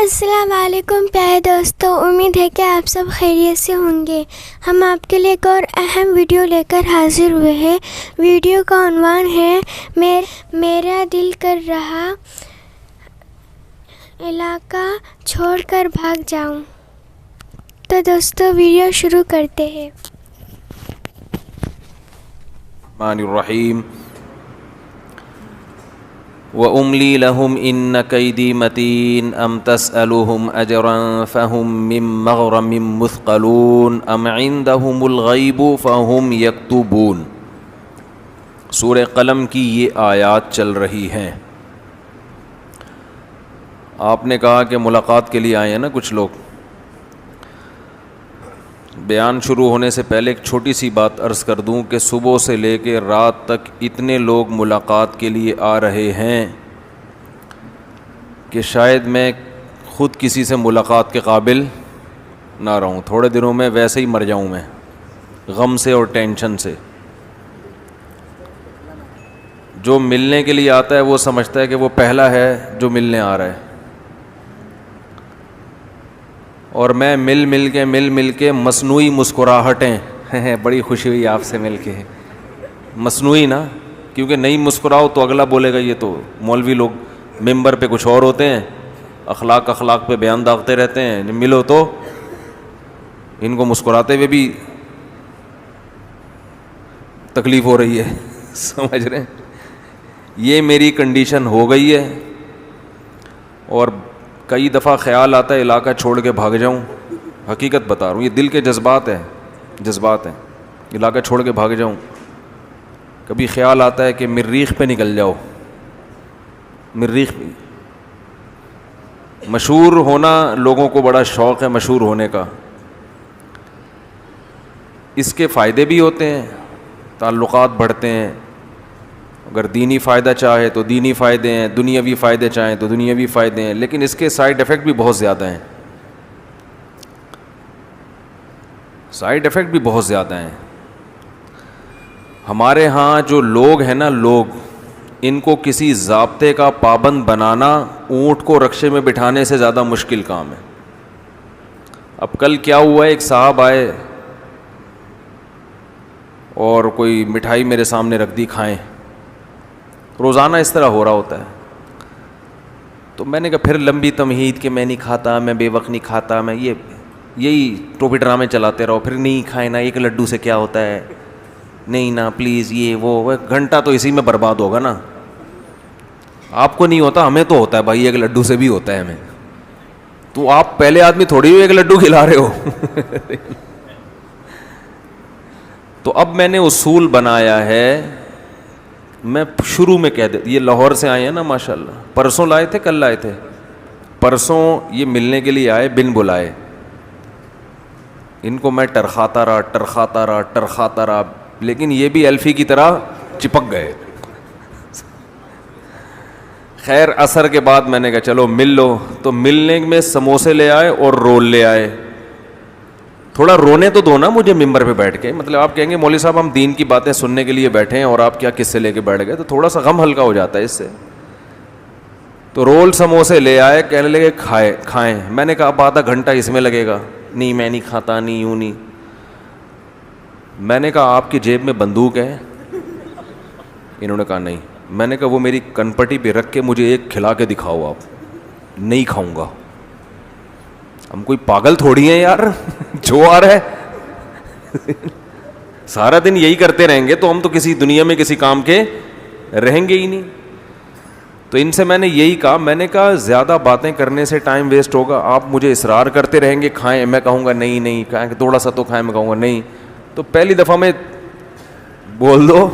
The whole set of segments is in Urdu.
السلام علیکم پیارے دوستوں، امید ہے کہ آپ سب خیریت سے ہوں گے۔ ہم آپ کے لیے ایک اور اہم ویڈیو لے کر حاضر ہوئے ہیں۔ ویڈیو کا عنوان ہے میرا دل کر رہا علاقہ چھوڑ کر بھاگ جاؤں۔ تو دوستوں ویڈیو شروع کرتے ہیں۔ الرحمن الرحیم وَأُمْلِي لَهُمْ إِنَّ كَيْدِي مَتِينٌ أَمْ تَسْأَلُهُمْ أَجْرًا فَهُمْ مِنْ مَغْرَمٍ مُثْقَلُونَ أَمْ عِنْدَهُمُ الْغَيْبُ فَهُمْ يَكْتُبُونَ۔ سورہ قلم کی یہ آیات چل رہی ہیں۔ آپ نے کہا کہ ملاقات کے لیے آئے ہیں نا کچھ لوگ۔ بیان شروع ہونے سے پہلے ایک چھوٹی سی بات عرض کر دوں کہ صبح سے لے کے رات تک اتنے لوگ ملاقات کے لیے آ رہے ہیں کہ شاید میں خود کسی سے ملاقات کے قابل نہ رہوں۔ تھوڑے دنوں میں ویسے ہی مر جاؤں میں، غم سے اور ٹینشن سے۔ جو ملنے کے لیے آتا ہے وہ سمجھتا ہے کہ وہ پہلا ہے جو ملنے آ رہا ہے، اور میں مل کے مصنوعی مسکراہٹیں بڑی خوشی ہوئی آپ سے مل کے، مصنوعی نا، کیونکہ نہیں مسکراؤ تو اگلا بولے گا یہ تو مولوی لوگ ممبر پہ کچھ اور ہوتے ہیں، اخلاق پہ بیان داغتے رہتے ہیں، ملو تو ان کو مسکراتے ہوئے بھی تکلیف ہو رہی ہے، سمجھ رہے ہیں؟ یہ میری کنڈیشن ہو گئی ہے، اور کئی دفعہ خیال آتا ہے علاقہ چھوڑ کے بھاگ جاؤں۔ حقیقت بتا رہا ہوں، یہ دل کے جذبات ہیں، علاقہ چھوڑ کے بھاگ جاؤں۔ کبھی خیال آتا ہے کہ مریخ پہ نکل جاؤ، مریخ پہ۔ مشہور ہونا لوگوں کو بڑا شوق ہے، مشہور ہونے کا۔ اس کے فائدے بھی ہوتے ہیں، تعلقات بڑھتے ہیں، اگر دینی فائدہ چاہے تو دینی فائدے ہیں، دنیاوی فائدے چاہیں تو دنیاوی فائدے ہیں، لیکن اس کے سائیڈ ایفیکٹ بھی بہت زیادہ ہیں، ہمارے ہاں جو لوگ ہیں نا، ان کو کسی ضابطے کا پابند بنانا اونٹ کو رکشے میں بٹھانے سے زیادہ مشکل کام ہے۔ اب کل کیا ہوا ہے، ایک صاحب آئے اور کوئی مٹھائی میرے سامنے رکھ دی، کھائیں۔ روزانہ اس طرح ہو رہا ہوتا ہے، تو میں نے کہا پھر لمبی تمہید کہ میں نہیں کھاتا، میں بے وقت نہیں کھاتا، میں یہی ٹوپی ڈرامے چلاتے رہو، پھر نہیں کھائے نا، ایک لڈو سے کیا ہوتا ہے، نہیں نا پلیز، یہ وہ گھنٹہ تو اسی میں برباد ہوگا نا۔ آپ کو نہیں ہوتا، ہمیں تو ہوتا ہے بھائی، ایک لڈو سے بھی ہوتا ہے ہمیں، تو آپ پہلے آدمی تھوڑی ایک لڈو کھلا رہے ہو۔ تو اب میں نے اصول بنایا ہے، میں شروع میں کہہ دیتا، یہ لاہور سے آئے ہیں نا ماشاءاللہ، پرسوں لائے تھے، کل لائے تھے، پرسوں یہ ملنے کے لیے آئے بن بلائے۔ ان کو میں ٹرخاتا رہا، لیکن یہ بھی الفی کی طرح چپک گئے۔ خیر عصر کے بعد میں نے کہا چلو مل لو، تو ملنے میں سموسے لے آئے اور رول لے آئے۔ تھوڑا رونے تو دو نا مجھے ممبر پہ بیٹھ کے، مطلب آپ کہیں گے مولوی صاحب ہم دین کی باتیں سننے کے لیے بیٹھے ہیں اور آپ کیا قصے لے کے بیٹھ گئے، تو تھوڑا سا غم ہلکا ہو جاتا ہے اس سے۔ تو رول سموسے لے آئے، کہنے لگے کھائیں۔ میں نے کہا اب آدھا گھنٹہ اس میں لگے گا، نہیں میں نہیں کھاتا، نہیں یوں نہیں۔ میں نے کہا آپ کی جیب میں بندوق ہے؟ انہوں نے کہا نہیں۔ میں نے کہا وہ میری کنپٹی پہ رکھ کے مجھے ایک کھلا کے دکھاؤ، آپ۔ نہیں کھاؤں گا۔ ہم کوئی پاگل تھوڑی ہیں یار، جو آ رہا ہے سارا دن یہی کرتے رہیں گے تو ہم تو کسی دنیا میں کسی کام کے رہیں گے ہی نہیں۔ تو ان سے میں نے یہی کہا، میں نے کہا زیادہ باتیں کرنے سے ٹائم ویسٹ ہوگا، آپ مجھے اصرار کرتے رہیں گے کھائیں، میں کہوں گا نہیں کھائیں، تھوڑا سا تو کھائیں، میں کہوں گا نہیں، تو پہلی دفعہ میں بول دو۔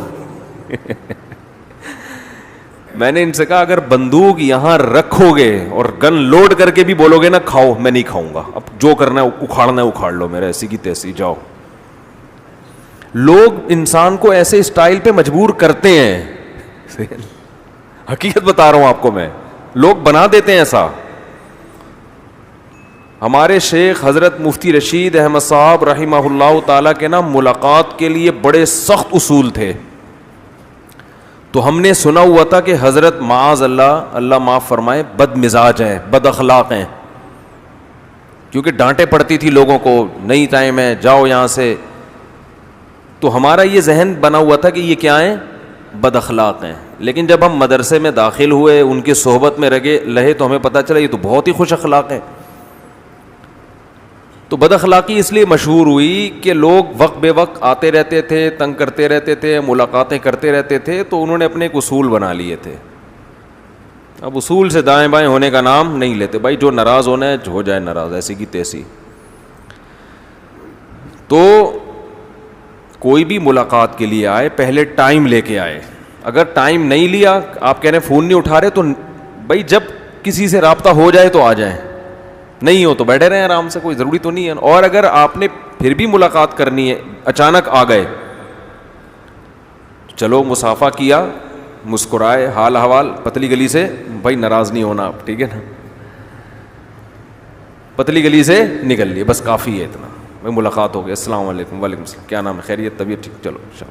میں نے ان سے کہا اگر بندوق یہاں رکھو گے اور گن لوڈ کر کے بھی بولو گے نا کھاؤ، میں نہیں کھاؤں گا، اب جو کرنا ہے اکھاڑنا ہے اکھاڑ لو، میرا ایسی کی تیسی، جاؤ۔ لوگ انسان کو ایسے اسٹائل پہ مجبور کرتے ہیں، حقیقت بتا رہا ہوں آپ کو میں، لوگ بنا دیتے ہیں ایسا۔ ہمارے شیخ حضرت مفتی رشید احمد صاحب رحمہ اللہ تعالیٰ کے نا ملاقات کے لیے بڑے سخت اصول تھے۔ تو ہم نے سنا ہوا تھا کہ حضرت معاذ اللہ معاف فرمائے بد مزاج ہیں، بد اخلاق ہیں، کیونکہ ڈانٹے پڑتی تھی لوگوں کو, نہیں ٹائم ہے, جاؤ یہاں سے. تو ہمارا یہ ذہن بنا ہوا تھا کہ یہ کیا ہیں, بد اخلاق ہیں. لیکن جب ہم مدرسے میں داخل ہوئے, ان کی صحبت میں رہے تو ہمیں پتہ چلا یہ تو بہت ہی خوش اخلاق ہیں. تو بد اخلاقی اس لیے مشہور ہوئی کہ لوگ وقت بے وقت آتے رہتے تھے, تنگ کرتے رہتے تھے, ملاقاتیں کرتے رہتے تھے, تو انہوں نے اپنے ایک اصول بنا لیے تھے. اب اصول سے دائیں بائیں ہونے کا نام نہیں لیتے بھائی, جو ناراض ہونا ہے ہو جائے ناراض, ایسی کی تیسی. تو کوئی بھی ملاقات کے لیے آئے پہلے ٹائم لے کے آئے. اگر ٹائم نہیں لیا, آپ کہہ رہے ہیں فون نہیں اٹھا رہے, تو بھائی جب کسی سے رابطہ ہو جائے تو آ جائیں, نہیں ہو تو بیٹھے رہیں آرام سے, کوئی ضروری تو نہیں ہے. اور اگر آپ نے پھر بھی ملاقات کرنی ہے, اچانک آ گئے, چلو مصافحہ کیا, مسکرائے, حال حوال, پتلی گلی سے, بھائی ناراض نہیں ہونا آپ, ٹھیک ہے نا, پتلی گلی سے نکل لیے, بس کافی ہے اتنا, بھائی ملاقات ہو گئی, السلام علیکم, وعلیکم السلام, کیا نام ہے, خیریت, طبیعت ٹھیک, چلو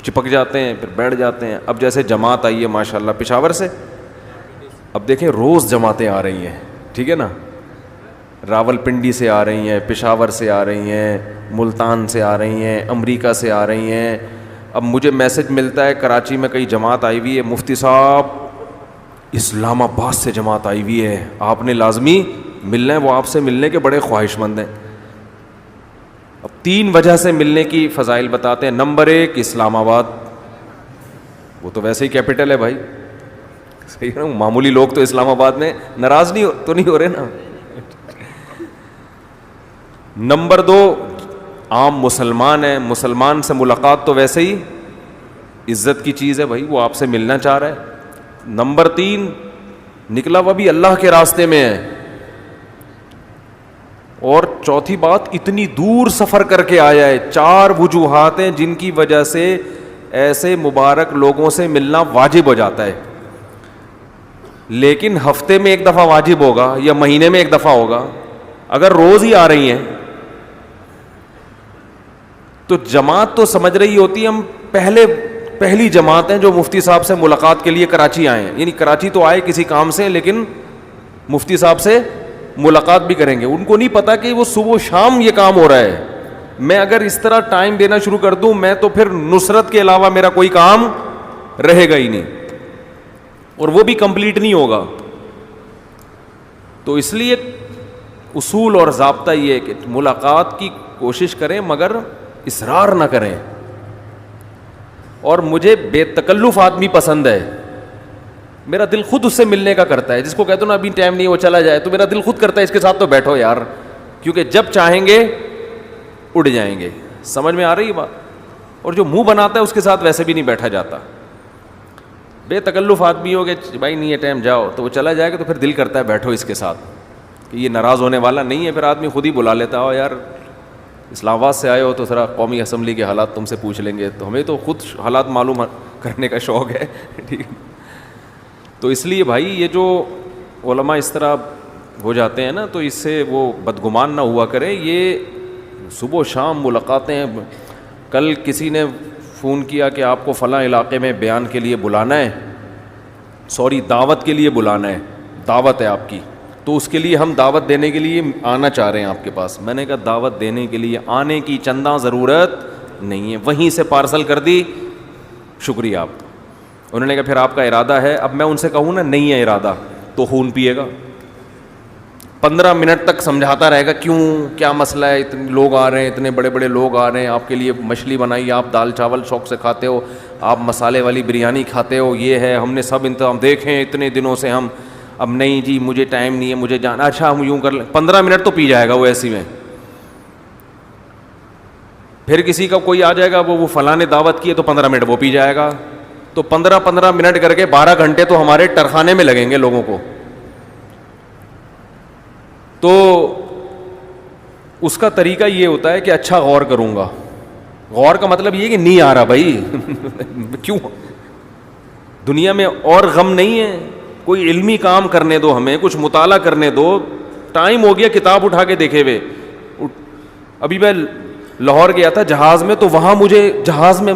چپک جاتے ہیں, پھر بیٹھ جاتے ہیں. اب جیسے جماعت آئی ہے ماشاءاللہ پشاور سے, اب دیکھیں روز جماعتیں آ رہی ہیں, ٹھیک ہے نا, راول پنڈی سے آ رہی ہیں, پشاور سے آ رہی ہیں, ملتان سے آ رہی ہیں, امریکہ سے آ رہی ہیں. اب مجھے میسج ملتا ہے کراچی میں کئی جماعت آئی ہوئی ہے, مفتی صاحب اسلام آباد سے جماعت آئی ہوئی ہے, آپ نے لازمی ملنا ہے, وہ آپ سے ملنے کے بڑے خواہش مند ہیں. اب 3 وجہ سے ملنے کی فضائل بتاتے ہیں. نمبر 1, اسلام آباد, وہ تو ویسے ہی کیپٹل ہے بھائی, صحیح ہے نا, معمولی لوگ تو اسلام آباد میں ناراض نہیں ہو رہے نا. نمبر 2, عام مسلمان ہیں, مسلمان سے ملاقات تو ویسے ہی عزت کی چیز ہے بھائی, وہ آپ سے ملنا چاہ رہا ہے. نمبر 3, نکلا وہ بھی اللہ کے راستے میں ہے. اور چوتھی بات, اتنی دور سفر کر کے آیا ہے. 4 وجوہات ہیں جن کی وجہ سے ایسے مبارک لوگوں سے ملنا واجب ہو جاتا ہے. لیکن ہفتے میں 1 دفعہ واجب ہوگا یا مہینے میں 1 دفعہ ہوگا. اگر روز ہی آ رہی ہیں تو جماعت تو سمجھ رہی ہوتی ہے ہم پہلی جماعت ہیں جو مفتی صاحب سے ملاقات کے لیے کراچی آئے ہیں. یعنی کراچی تو آئے کسی کام سے, لیکن مفتی صاحب سے ملاقات بھی کریں گے. ان کو نہیں پتا کہ وہ صبح و شام یہ کام ہو رہا ہے. میں اگر اس طرح ٹائم دینا شروع کر دوں, میں تو پھر نصرت کے علاوہ میرا کوئی کام رہے گا ہی نہیں, اور وہ بھی کمپلیٹ نہیں ہوگا. تو اس لیے اصول اور ضابطہ یہ ہے کہ ملاقات کی کوشش کریں مگر اصرار نہ کریں. اور مجھے بے تکلف آدمی پسند ہے, میرا دل خود اس سے ملنے کا کرتا ہے. جس کو کہتا ہوں نا ابھی ٹائم نہیں, وہ چلا جائے, تو میرا دل خود کرتا ہے اس کے ساتھ تو بیٹھو یار, کیونکہ جب چاہیں گے اڑ جائیں گے. سمجھ میں آ رہی ہے بات؟ اور جو منہ بناتا ہے اس کے ساتھ ویسے بھی نہیں بیٹھا جاتا. بے تکلف آدمی ہو کہ بھائی نہیں ہے ٹائم, جاؤ, تو وہ چلا جائے گا, تو پھر دل کرتا ہے بیٹھو اس کے ساتھ, کہ یہ ناراض ہونے والا نہیں ہے. پھر آدمی خود ہی بلا لیتا ہو, یار اسلام آباد سے آئے ہو تو ذرا قومی اسمبلی کے حالات تم سے پوچھ لیں گے. تو ہمیں تو خود حالات معلوم کرنے کا شوق ہے, ٹھیک. تو اس لیے بھائی یہ جو علماء اس طرح ہو جاتے ہیں نا, تو اس سے وہ بدگمان نہ ہوا کریں. یہ صبح و شام ملاقاتیں. کل کسی نے فون کیا کہ آپ کو فلاں علاقے میں بیان کے لیے بلانا ہے, دعوت کے لیے بلانا ہے, دعوت ہے آپ کی, تو اس کے لیے ہم دعوت دینے کے لیے آنا چاہ رہے ہیں آپ کے پاس. میں نے کہا دعوت دینے کے لیے آنے کی چندہ ضرورت نہیں ہے, وہیں سے پارسل کر دی, شکریہ آپ. انہوں نے کہا پھر آپ کا ارادہ ہے. اب میں ان سے کہوں نا نہیں ہے ارادہ, تو خون پیے گا. 15 منٹ تک سمجھاتا رہے گا کیوں, کیا مسئلہ ہے, اتنے لوگ آ رہے ہیں, اتنے بڑے بڑے لوگ آ رہے ہیں, آپ کے لیے مچھلی بنائی, آپ دال چاول شوق سے کھاتے ہو, آپ مسالے والی بریانی کھاتے ہو, یہ ہے, ہم نے سب انتظام دیکھیں اتنے دنوں سے ہم, اب نہیں جی مجھے ٹائم نہیں ہے, مجھے جانا, اچھا ہم یوں کر لیں. 15 منٹ تو پی جائے گا وہ ایسی میں. پھر کسی کا کوئی آ جائے گا, وہ فلاں نے دعوت کی ہے, تو 15 منٹ وہ پی جائے گا. تو 15 منٹ کر کے 12 گھنٹے تو ہمارے ٹرخانے میں لگیں گے لوگوں کو. تو اس کا طریقہ یہ ہوتا ہے کہ اچھا غور کروں گا. غور کا مطلب یہ کہ نہیں آ رہا بھائی کیوں, دنیا میں اور غم نہیں ہے, کوئی علمی کام کرنے دو, ہمیں کچھ مطالعہ کرنے دو. ٹائم ہو گیا کتاب اٹھا کے دیکھے ہوئے. ابھی میں لاہور گیا تھا جہاز میں, تو وہاں مجھے جہاز میں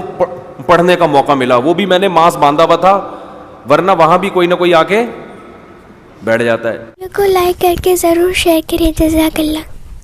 پڑھنے کا موقع ملا, وہ بھی میں نے ماسک باندھا ہوا تھا, ورنہ وہاں بھی کوئی نہ کوئی آ کے بیٹھ جاتا ہے. کو لائک کر کے ضرور شیئر کریں. جزاک اللہ.